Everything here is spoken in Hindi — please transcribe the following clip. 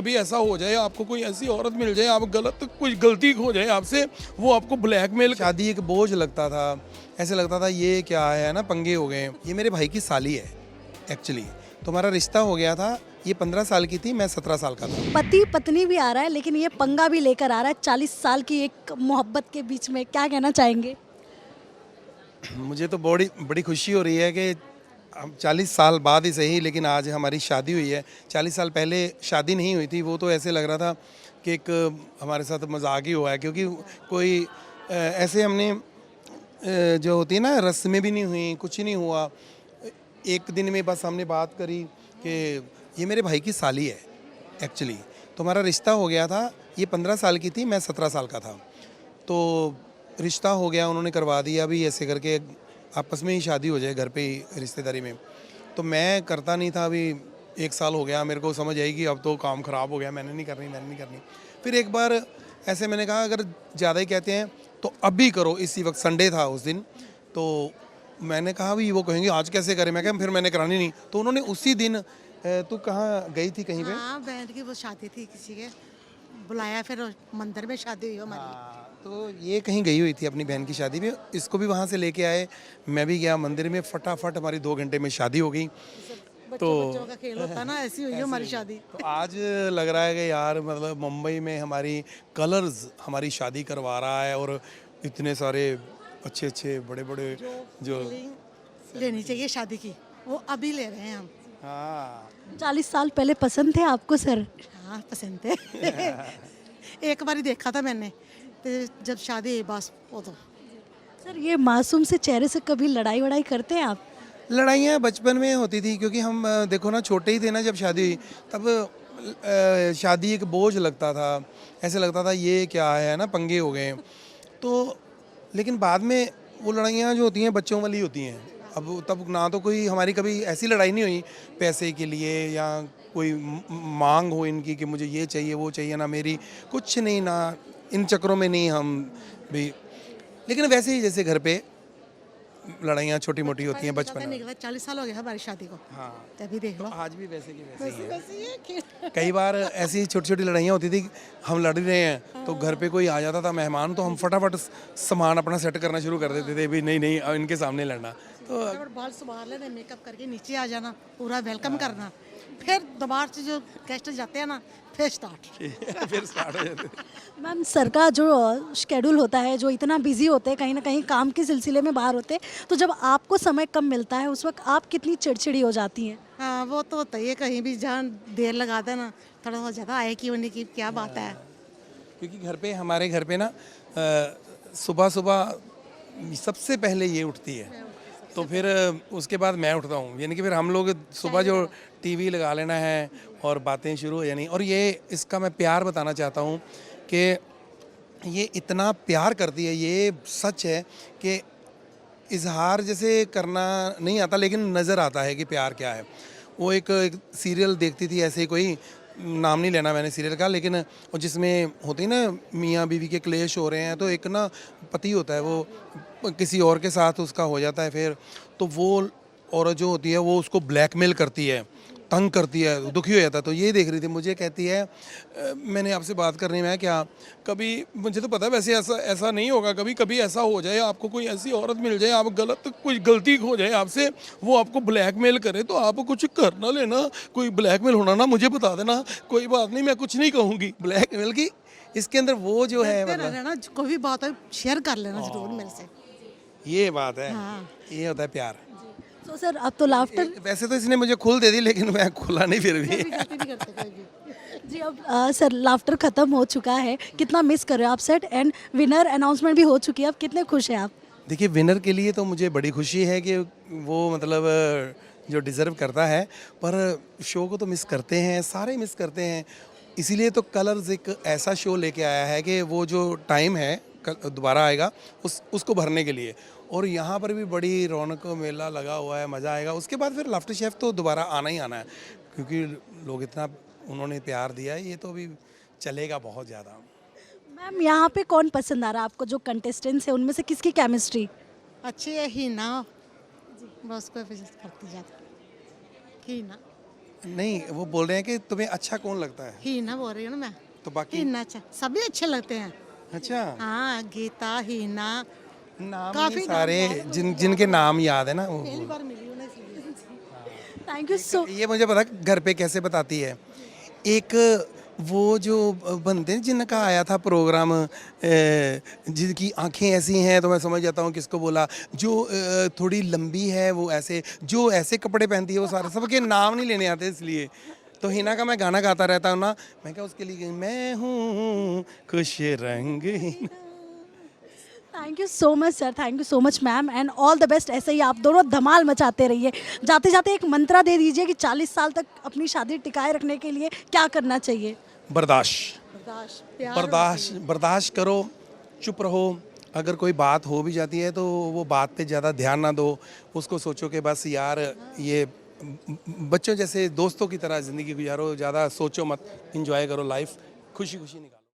कभी ऐसा हो जाए, आपको कोई ऐसी औरत मिल जाए, आप गलत कुछ गलती हो जाए आपसे, वो आपको ब्लैकमेल। शादी एक बोझ लगता था, ऐसे लगता था ये क्या है ना, पंगे हो गए। ये मेरे भाई की साली है एक्चुअली, तो हमारा रिश्ता हो गया था। ये 15 साल की थी, मैं 17 साल का था। पति पत्नी भी आ रहा है, लेकिन ये पंगा भी लेकर आ रहा है 40 साल की एक मोहब्बत के बीच में, क्या कहना चाहेंगे? मुझे तो बड़ी बड़ी खुशी हो रही है कि हम 40 साल बाद ही सही, लेकिन आज हमारी शादी हुई है। 40 साल पहले शादी नहीं हुई थी, वो तो ऐसे लग रहा था कि एक हमारे साथ मजाक ही हुआ है, क्योंकि कोई ऐसे हमने जो होती है ना, रस्में भी नहीं हुई, कुछ नहीं हुआ। एक दिन में बस हमने बात करी कि ये मेरे भाई की साली है एक्चुअली, तो हमारा रिश्ता हो गया था। ये 15 साल की थी, मैं 17 साल का था, तो रिश्ता हो गया, उन्होंने करवा दिया। अभी ऐसे करके आपस में ही शादी हो जाए, घर पे ही रिश्तेदारी में। तो मैं करता नहीं था। अभी 1 साल हो गया, मेरे को समझ आई कि अब तो काम ख़राब हो गया, मैंने नहीं करनी। फिर एक बार ऐसे मैंने कहा अगर ज़्यादा ही कहते हैं तो अभी करो। इसी वक्त संडे था उस दिन, तो मैंने कहा भी वो कहेंगे आज कैसे करें, मैं कहा फिर मैंने करानी नहीं। तो उन्होंने उसी दिन तू कहाँ गई थी कहीं पे? हाँ, बहन की वो शादी थी, किसी के बुलाया, फिर मंदिर में शादी हुई हमारी। तो ये कहीं गई हुई थी अपनी बहन की शादी में, इसको भी वहाँ से लेके आए। मैं भी गया मंदिर में, फटाफट हमारी 2 घंटे में शादी हो गई। बच्चों का खेल होता ना, ऐसी हुई हमारी शादी। तो आज लग रहा है कि यार मतलब मुंबई में हमारी कलर्स हमारी शादी करवा रहा है, और इतने सारे अच्छे अच्छे बड़े बड़े जो फीलिंग लेनी चाहिए शादी की, वो अभी ले रहे हैं हम। हाँ 40 साल पहले पसंद थे आपको सर? हाँ, पसंद थे। एक बार ही देखा था मैंने, तो जब शादी हुई बस वो तो। सर ये मासूम से चेहरे से कभी लड़ाई वड़ाई करते हैं आप? लड़ाइयाँ बचपन में होती थी, क्योंकि हम देखो ना छोटे ही थे ना जब शादी हुई, तब शादी एक बोझ लगता था, ऐसे लगता था ये क्या है ना, पंगे हो गए। तो लेकिन बाद में वो लड़ाइयाँ जो होती हैं बच्चों वाली होती हैं। अब तब ना तो कोई हमारी कभी ऐसी लड़ाई नहीं हुई पैसे के लिए, या कोई मांग हो इनकी कि मुझे ये चाहिए वो चाहिए, ना मेरी कुछ नहीं, ना इन चक्करों में नहीं हम भी। लेकिन वैसे ही जैसे घर पे लड़ाइयाँ छोटी मोटी होती हैं बचपन में। 40 साल हो गए हमारी शादी को। हाँ, तभी देख तो लो। आज भी वैसे की वैसे ही है। वैसे ही है कि कई बार ऐसी छोटी छोटी लड़ाइयाँ होती थी, हम लड़ रहे हैं तो घर पे कोई आ जाता था मेहमान, तो हम फटाफट सामान अपना सेट करना शुरू कर देते थे भी नहीं नहीं अब इनके सामने लड़ना। तो फटाफट बाल संभाल लेने, मेकअप करके नीचे आ जाना, पूरा वेलकम करना। फिर दोबारा से जो गेस्ट जाते हैं ना, फिर स्टार्ट। फिर स्टार्ट हो जाते थे। मैम सर का जो शेड्यूल होता है, जो इतना बिजी होते हैं, कहीं ना कहीं काम के सिलसिले में बाहर होते हैं, तो जब आपको समय कम मिलता है उस वक्त आप कितनी चिड़चिड़ी हो जाती हैं? हाँ, वो तो होता ही है, कहीं भी जहाँ देर लगा देना, थोड़ा सा ज़्यादा आए कि उन्हें की क्या बात है। क्योंकि घर पे हमारे घर पे ना सुबह सुबह सबसे पहले ये उठती है, तो फिर उसके बाद मैं उठता हूँ। यानी कि फिर हम लोग सुबह जो टीवी लगा लेना है और बातें शुरू हो जानी। और ये इसका मैं प्यार बताना चाहता हूँ कि ये इतना प्यार करती है, ये सच है कि इजहार जैसे करना नहीं आता, लेकिन नज़र आता है कि प्यार क्या है। वो एक सीरियल देखती थी ऐसे ही, कोई नाम नहीं लेना मैंने सीरियल का, लेकिन वो जिसमें होती है ना मियाँ बीवी के क्लेश हो रहे हैं, तो एक ना पति होता है वो किसी और के साथ उसका हो जाता है, फिर तो वो औरत जो होती है वो उसको ब्लैकमेल करती है, तंग करती है, दुखी हो जाता है। तो ये देख रही थी, मुझे कहती है मैंने आपसे बात करनी में क्या, कभी मुझे तो पता है वैसे ऐसा ऐसा नहीं होगा, कभी कभी ऐसा हो जाए, आपको कोई ऐसी औरत मिल जाए, आप गलत कुछ गलती हो जाए आपसे, वो आपको ब्लैकमेल करे, तो आप कुछ कर ना लेना। कोई ब्लैकमेल होना ना मुझे बता देना, कोई बात नहीं, मैं कुछ नहीं कहूँगी ब्लैकमेल की। इसके अंदर वो जो है डरते मतलब रहना, कोई भी बात है शेयर कर लेना जरूर मेरे से। ये बात है, हाँ। ये होता है प्यार। तो सर अब तो लाफ्टर वैसे तो इसने मुझे खुल दे दी, लेकिन मैं खुला नहीं फिर भी। गलती नहीं करते कोई भी। जी, अब सर लाफ्टर ख़त्म हो चुका है, कितना मिस कर रहे हो आप सेट, एंड विनर अनाउंसमेंट भी हो चुकी है, अब कितने खुश हैं आप? देखिए विनर के लिए तो मुझे बड़ी खुशी है कि वो मतलब जो डिज़र्व करता है, पर शो को तो मिस करते हैं, सारे मिस करते हैं। इसीलिए तो कलर्स एक ऐसा शो लेके आया है कि वो जो टाइम है दोबारा आएगा उसको भरने के लिए। और यहाँ पर भी बड़ी रौनक मेला लगा हुआ है, मज़ा आएगा। उसके बाद फिर लाफ्टर शेफ़ तो दोबारा आना ही आना है, क्योंकि लोग इतना उन्होंने प्यार दिया है, ये तो अभी चलेगा बहुत ज़्यादा। मैम यहाँ पे कौन पसंद आ रहा है आपको, जो कंटेस्टेंट्स हैं उनमें से किसकी केमिस्ट्री? अच्छी है ही ना, बस कोई करती जाती ही ना। नहीं, वो बोल रहे हैं कि तुम्हें अच्छा कौन लगता है, हीना बोल रही हूँ ना मैं। तो बाकी हीना अच्छा, सभी अच्छे लगते हैं। अच्छा हाँ, गीता, हीना, नाम काफी नहीं नाम सारे याद है, जिनके नाम याद है ना वो पहली बार मिली हूँ ना इसलिए। थैंक यू सो ये मुझे पता घर पे कैसे बताती है। एक वो जो बंदे जिनका आया था प्रोग्राम, जिनकी आंखें ऐसी हैं तो मैं समझ जाता हूँ किसको बोला, जो थोड़ी लंबी है वो ऐसे, जो ऐसे कपड़े पहनती है वो सारे, सबके नाम नहीं लेने आते इसलिए। तो हिना का मैं गाना गाता रहता हूँ ना, मैं क्या उसके लिए मैं हूँ खुश रंग thank you so much sir, thank you so much ma'am, and all the best. ऐसे ही आप दोनों धमाल मचाते रहिए। जाते जाते एक मंत्रा दे दीजिए कि 40 साल तक अपनी शादी टिकाए रखने के लिए क्या करना चाहिए। बर्दाश्त बर्दाश्त, प्यार बर्दाश्त करो, चुप रहो। अगर कोई बात हो भी जाती है तो वो बात पे ज़्यादा ध्यान ना दो, उसको सोचो कि बस यार ये बच्चों जैसे दोस्तों की तरह ज़िंदगी गुजारो, ज़्यादा सोचो मत, इंजॉय करो लाइफ, खुशी खुशी निकालो।